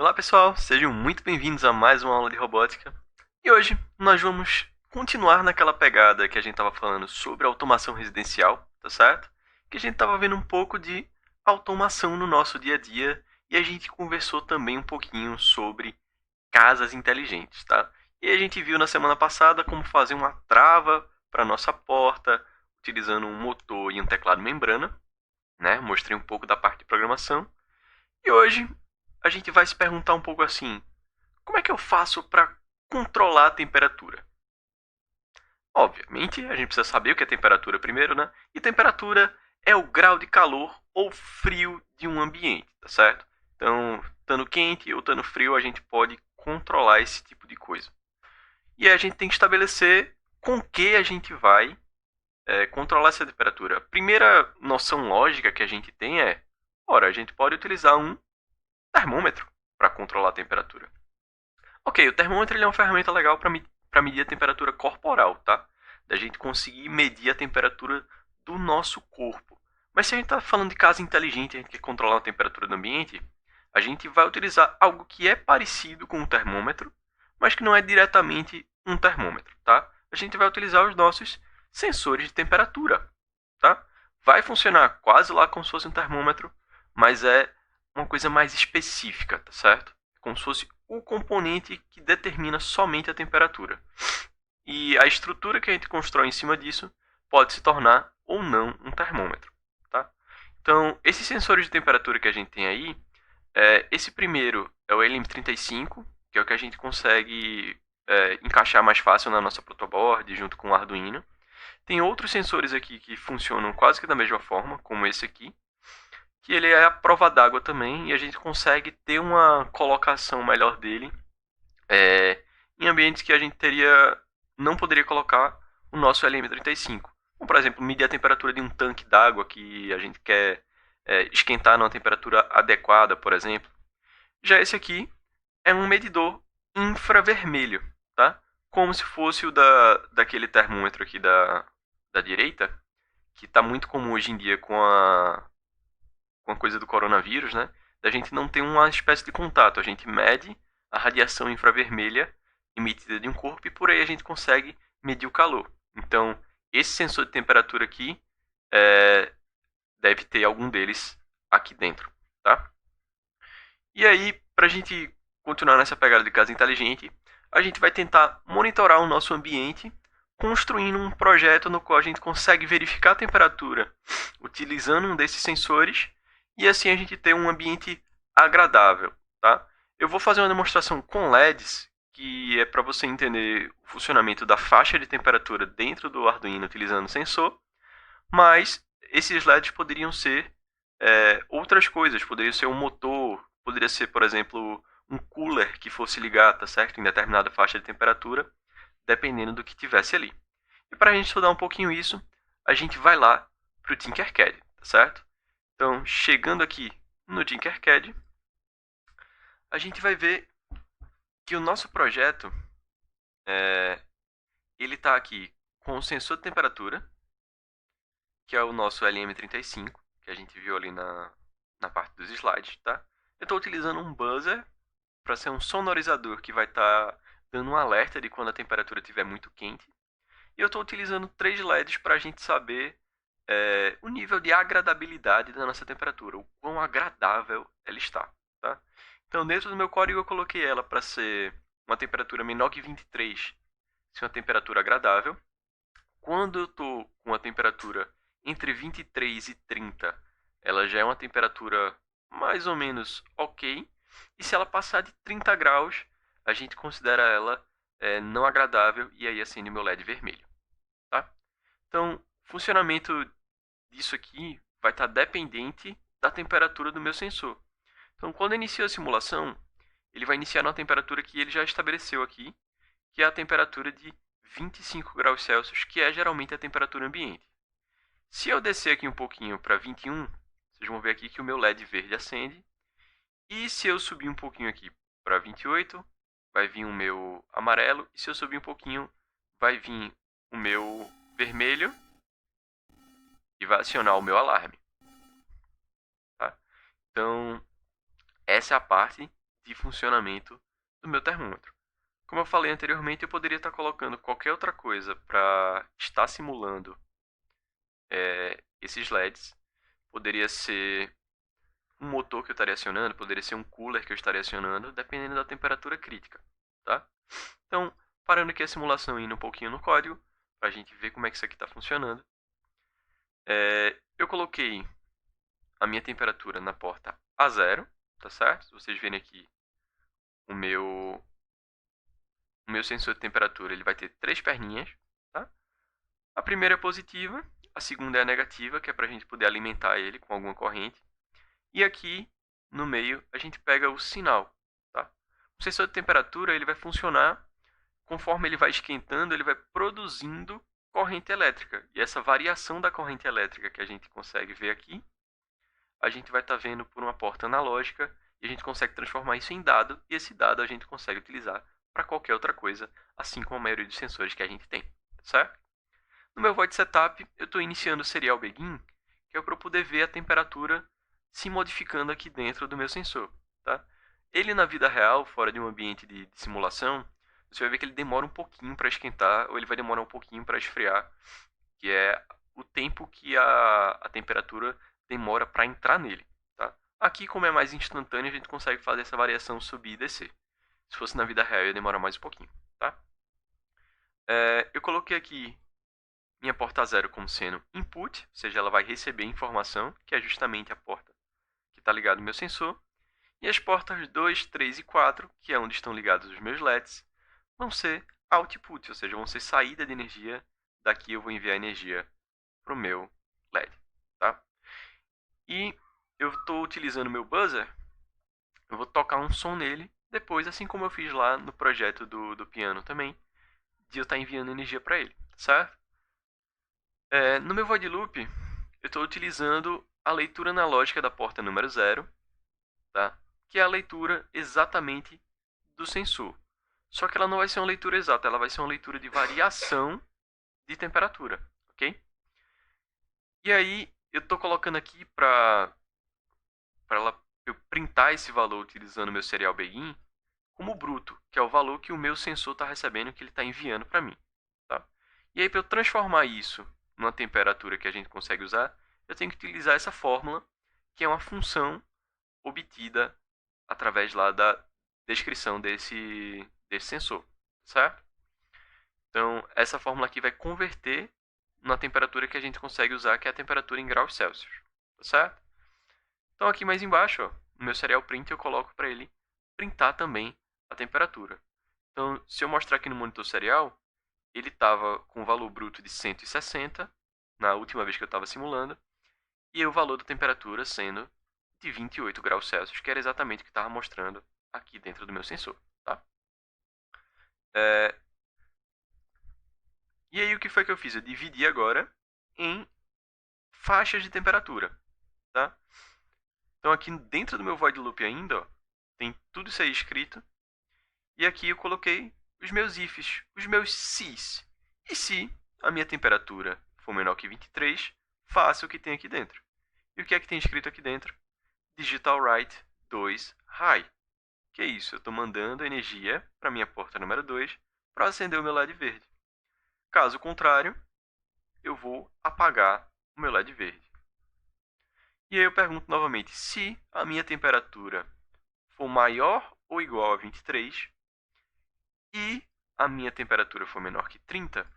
Olá pessoal, sejam muito bem-vindos a mais uma aula de robótica. E hoje nós vamos continuar naquela pegada que a gente estava falando sobre automação residencial, tá certo? Que a gente estava vendo um pouco de automação no nosso dia a dia e a gente conversou também um pouquinho sobre casas inteligentes, tá? E a gente viu na semana passada como fazer uma trava para nossa porta utilizando um motor e um teclado membrana, né? Mostrei um pouco da parte de programação. E hoje a gente vai se perguntar um pouco assim: como é que eu faço para controlar a temperatura? Obviamente, a gente precisa saber o que é temperatura primeiro, né? E temperatura é o grau de calor ou frio de um ambiente, tá certo? Então, estando quente ou estando frio, a gente pode controlar esse tipo de coisa. E aí a gente tem que estabelecer com que a gente vai controlar essa temperatura. A primeira noção lógica que a gente tem é: ora, a gente pode utilizar um termômetro para controlar a temperatura. Ok, o termômetro ele é uma ferramenta legal para medir a temperatura corporal, tá? Da gente conseguir medir a temperatura do nosso corpo. Mas se a gente está falando de casa inteligente, a gente quer controlar a temperatura do ambiente, a gente vai utilizar algo que é parecido com um termômetro, mas que não é diretamente um termômetro, tá? A gente vai utilizar os nossos sensores de temperatura, tá? Vai funcionar quase lá como se fosse um termômetro, mas é uma coisa mais específica, tá certo? Como se fosse o componente que determina somente a temperatura. E a estrutura que a gente constrói em cima disso pode se tornar ou não um termômetro, tá? Então, esses sensores de temperatura que a gente tem aí, esse primeiro é o LM35, que é o que a gente consegue encaixar mais fácil na nossa protoboard junto com o Arduino. Tem outros sensores aqui que funcionam quase que da mesma forma, como esse aqui, que ele é a prova d'água também, e a gente consegue ter uma colocação melhor dele em ambientes que a gente não poderia colocar o nosso LM35. Como, por exemplo, medir a temperatura de um tanque d'água que a gente quer esquentar numa temperatura adequada, por exemplo. Já esse aqui é um medidor infravermelho, tá? Como se fosse daquele termômetro aqui da direita, que está muito comum hoje em dia com a coisa do coronavírus, né? Da gente não ter uma espécie de contato. A gente mede a radiação infravermelha emitida de um corpo e por aí a gente consegue medir o calor. Então, esse sensor de temperatura aqui deve ter algum deles aqui dentro, tá? E aí, para a gente continuar nessa pegada de casa inteligente, a gente vai tentar monitorar o nosso ambiente construindo um projeto no qual a gente consegue verificar a temperatura utilizando um desses sensores e assim a gente ter um ambiente agradável, tá? Eu vou fazer uma demonstração com LEDs que é para você entender o funcionamento da faixa de temperatura dentro do Arduino utilizando o sensor, mas esses LEDs poderiam ser outras coisas, poderia ser um motor, poderia ser, por exemplo, um cooler que fosse ligar, tá certo? Em determinada faixa de temperatura, dependendo do que tivesse ali. E para a gente estudar um pouquinho isso, a gente vai lá para o Tinkercad, tá certo? Então, chegando aqui no Tinkercad, a gente vai ver que o nosso projeto, ele está aqui com o sensor de temperatura, que é o nosso LM35, que a gente viu ali na parte dos slides, tá? Eu estou utilizando um buzzer para ser um sonorizador que vai estar dando um alerta de quando a temperatura estiver muito quente. E eu estou utilizando 3 LEDs para a gente saber o nível de agradabilidade da nossa temperatura, o quão agradável ela está. Tá? Então, dentro do meu código, eu coloquei ela para ser uma temperatura menor que 23, ser uma temperatura agradável. Quando eu estou com uma temperatura entre 23 e 30, ela já é uma temperatura mais ou menos ok. E se ela passar de 30 graus, a gente considera ela não agradável e aí acende o meu LED vermelho. Tá? Então, o funcionamento disso aqui vai estar dependente da temperatura do meu sensor. Então, quando eu inicio a simulação, ele vai iniciar na temperatura que ele já estabeleceu aqui, que é a temperatura de 25 graus Celsius, que é geralmente a temperatura ambiente. Se eu descer aqui um pouquinho para 21, vocês vão ver aqui que o meu LED verde acende. E se eu subir um pouquinho aqui para 28, vai vir o meu amarelo. E se eu subir um pouquinho, vai vir o meu vermelho e vai acionar o meu alarme. Tá? Então, essa é a parte de de funcionamento do meu termômetro. Como eu falei anteriormente, eu poderia estar colocando qualquer outra coisa para estar simulando esses LEDs. Poderia ser um motor que eu estaria acionando, poderia ser um cooler que eu estaria acionando, dependendo da temperatura crítica, tá? Então, parando aqui a simulação e indo um pouquinho no código, para a gente ver como é que isso aqui está funcionando. Eu coloquei a minha temperatura na porta A0, tá certo? Vocês verem aqui o meu sensor de temperatura, ele vai ter 3 perninhas, tá? A primeira é positiva, a segunda é a negativa, que é para a gente poder alimentar ele com alguma corrente. E aqui, no meio, a gente pega o sinal, tá? O sensor de temperatura, ele vai funcionar conforme ele vai esquentando, ele vai produzindo corrente elétrica. E essa variação da corrente elétrica que a gente consegue ver aqui, a gente vai estar vendo por uma porta analógica e a gente consegue transformar isso em dado, e esse dado a gente consegue utilizar para qualquer outra coisa, assim como a maioria dos sensores que a gente tem, certo? No meu void setup, eu estou iniciando o serial begin, que é para eu poder ver a temperatura se modificando aqui dentro do meu sensor, tá? Ele na vida real, fora de um ambiente de simulação, você vai ver que ele demora um pouquinho para esquentar, ou ele vai demorar um pouquinho para esfriar, que é o tempo que a temperatura demora para entrar nele, tá? Aqui, como é mais instantâneo, a gente consegue fazer essa variação subir e descer. Se fosse na vida real, ia demorar mais um pouquinho, tá? Eu coloquei aqui minha porta 0 como sendo input, ou seja, ela vai receber informação, que é justamente a porta que está ligada no meu sensor. E as portas 2, 3 e 4, que é onde estão ligados os meus LEDs, vão ser output, ou seja, vão ser saída de energia. Daqui eu vou enviar energia para o meu LED. Tá? E eu estou utilizando o meu buzzer, eu vou tocar um som nele, depois, assim como eu fiz lá no projeto do piano também, de eu estar enviando energia para ele, certo? No meu void loop, eu estou utilizando a leitura analógica da porta número 0, tá? Que é a leitura exatamente do sensor. Só que ela não vai ser uma leitura exata, ela vai ser uma leitura de variação de temperatura, ok? E aí, eu estou colocando aqui para eu printar esse valor utilizando o meu serial begin como bruto, que é o valor que o meu sensor está recebendo, que ele está enviando para mim. Tá? E aí, para eu transformar isso numa temperatura que a gente consegue usar, eu tenho que utilizar essa fórmula, que é uma função obtida através lá da descrição desse sensor, certo? Então, essa fórmula aqui vai converter na temperatura que a gente consegue usar, que é a temperatura em graus Celsius, tá certo? Então, aqui mais embaixo, ó, no meu serial print, eu coloco para ele printar também a temperatura. Então, se eu mostrar aqui no monitor serial, ele estava com o valor bruto de 160, na última vez que eu estava simulando, e o valor da temperatura sendo de 28 graus Celsius, que era exatamente o que estava mostrando aqui dentro do meu sensor. Tá? E aí o que foi que eu fiz? Eu dividi agora em faixas de temperatura. Tá? Então aqui dentro do meu void loop ainda, ó, tem tudo isso aí escrito. E aqui eu coloquei os meus ifs, os meus se's. E se a minha temperatura for menor que 23, faça o que tem aqui dentro. E o que é que tem escrito aqui dentro? Digital write 2 high. Que é isso? Eu estou mandando energia para minha porta número 2 para acender o meu LED verde. Caso contrário, eu vou apagar o meu LED verde. E aí eu pergunto novamente, se a minha temperatura for maior ou igual a 23 e a minha temperatura for menor que 30,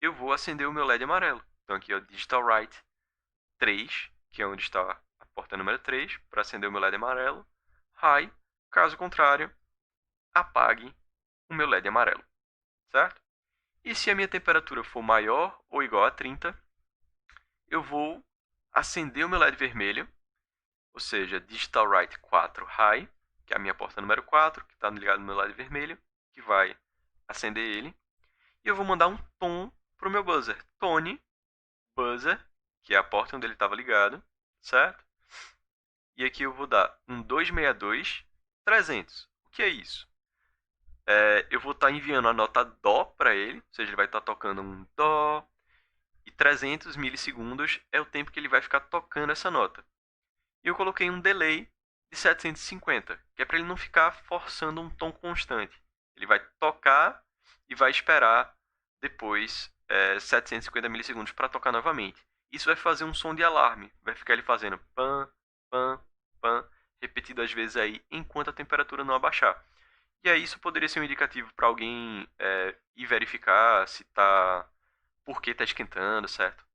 eu vou acender o meu LED amarelo. Então aqui é o Digital Write 3, que é onde está a porta número 3, para acender o meu LED amarelo. High, caso contrário, apague o meu LED amarelo, certo? E se a minha temperatura for maior ou igual a 30, eu vou acender o meu LED vermelho, ou seja, Digital Write 4 High, que é a minha porta número 4, que está ligado no meu LED vermelho, que vai acender ele. E eu vou mandar um tom para o meu buzzer. Tone buzzer, que é a porta onde ele estava ligado, certo? E aqui eu vou dar um 262 300. O que é isso? Eu vou estar enviando a nota Dó para ele, ou seja, ele vai estar tocando um Dó, e 300 milissegundos é o tempo que ele vai ficar tocando essa nota. E eu coloquei um delay de 750, que é para ele não ficar forçando um tom constante. Ele vai tocar e vai esperar depois 750 milissegundos para tocar novamente. Isso vai fazer um som de alarme, vai ficar ele fazendo pam, pam, pam, repetidas vezes aí, enquanto a temperatura não abaixar. E aí isso poderia ser um indicativo para alguém ir verificar se tá, por que está esquentando, certo?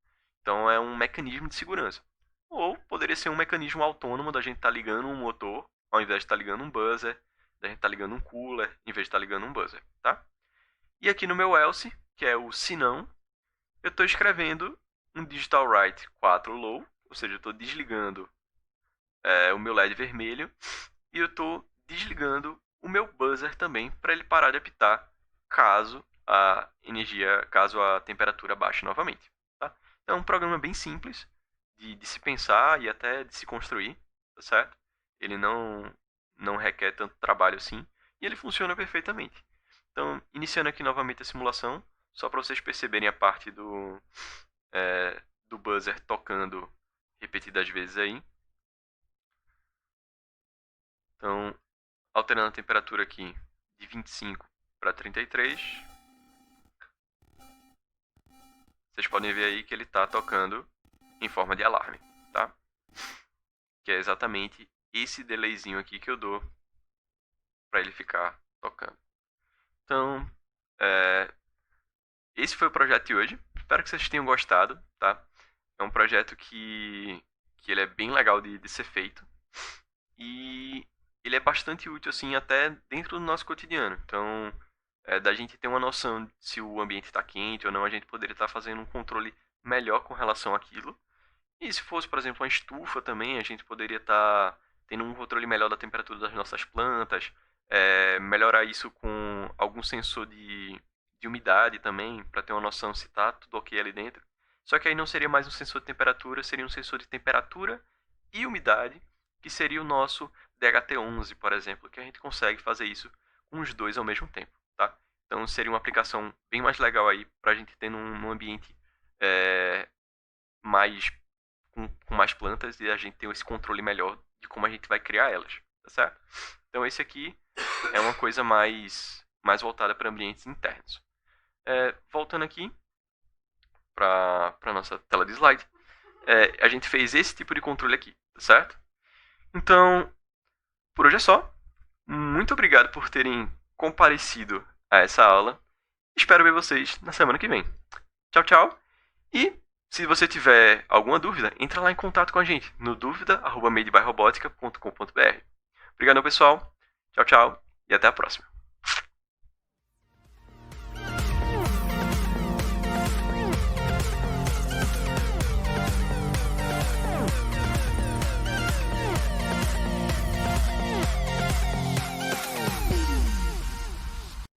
Então é um mecanismo de segurança. Ou poderia ser um mecanismo autônomo da gente estar ligando um motor, ao invés de estar ligando um buzzer, da gente estar ligando um cooler, em vez de estar ligando um buzzer, tá? E aqui no meu else, que é o se não, eu estou escrevendo um digital write 4 low, ou seja, eu estou desligando o meu LED vermelho e eu estou desligando o meu buzzer também para ele parar de apitar caso a temperatura baixe novamente. Tá? Então é um programa bem simples de se pensar e até de se construir, tá certo? Ele não requer tanto trabalho assim e ele funciona perfeitamente. Então, iniciando aqui novamente a simulação, só para vocês perceberem a parte do buzzer tocando repetidas vezes aí. Então, alterando a temperatura aqui de 25 para 33. Vocês podem ver aí que ele está tocando em forma de alarme, tá? Que é exatamente esse delayzinho aqui que eu dou para ele ficar tocando. Então, esse foi o projeto de hoje. Espero que vocês tenham gostado, tá? É um projeto que ele é bem legal de ser feito. E ele é bastante útil, assim, até dentro do nosso cotidiano. Então, da gente ter uma noção de se o ambiente está quente ou não, a gente poderia estar fazendo um controle melhor com relação àquilo. E se fosse, por exemplo, uma estufa também, a gente poderia estar tendo um controle melhor da temperatura das nossas plantas, melhorar isso com algum sensor de umidade também, para ter uma noção se está tudo ok ali dentro. Só que aí não seria mais um sensor de temperatura, seria um sensor de temperatura e umidade, que seria o nosso DHT11, por exemplo, que a gente consegue fazer isso com os dois ao mesmo tempo, tá? Então seria uma aplicação bem mais legal aí para a gente ter num ambiente mais com mais plantas e a gente ter esse controle melhor de como a gente vai criar elas, tá certo? Então esse aqui é uma coisa mais voltada para ambientes internos. Voltando aqui para a nossa tela de slide, a gente fez esse tipo de controle aqui, tá certo? Então, por hoje é só. Muito obrigado por terem comparecido a essa aula. Espero ver vocês na semana que vem. Tchau, tchau. E se você tiver alguma dúvida, entra lá em contato com a gente no dúvida@madebyrobotica.com.br. Obrigado, pessoal. Tchau, tchau e até a próxima.